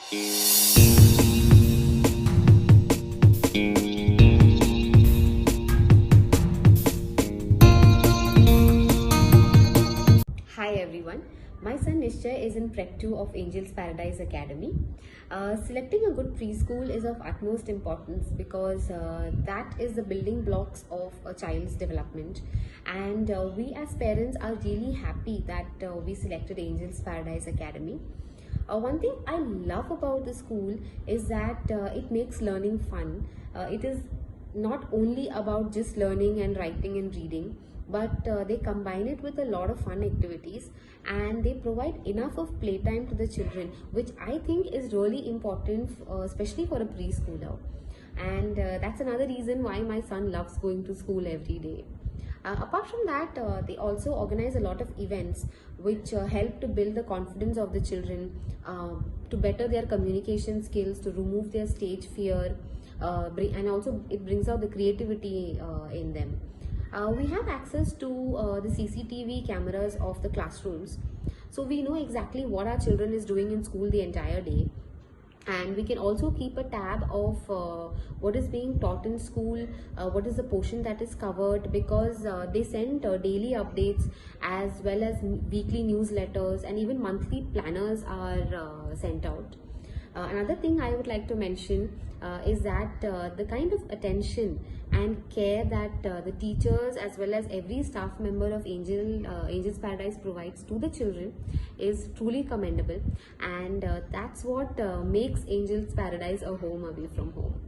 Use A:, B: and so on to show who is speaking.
A: Hi everyone, my son Nishchay is in Prep 2 of Angel's Paradise Academy. Selecting a good preschool is of utmost importance because that is the building blocks of a child's development, and we as parents are really happy that we selected Angel's Paradise Academy. One thing I love about the school is that it makes learning fun. It is not only about just learning and writing and reading, but they combine it with a lot of fun activities, and they provide enough of playtime to the children, which I think is really important, especially for a preschooler. And that's another reason why my son loves going to school every day. Apart from that, they also organize a lot of events which help to build the confidence of the children, to better their communication skills, to remove their stage fear, and also it brings out the creativity in them. We have access to the CCTV cameras of the classrooms, so we know exactly what our children is doing in school the entire day, and we can also keep a tab of what is being taught in school, what is the portion that is covered, because they send daily updates as well as weekly newsletters, and even monthly planners are sent out. Another thing I would like to mention is that the kind of attention and care that the teachers as well as every staff member of Angel's Paradise provides to the children is truly commendable, and that's what makes Angel's Paradise a home away from home.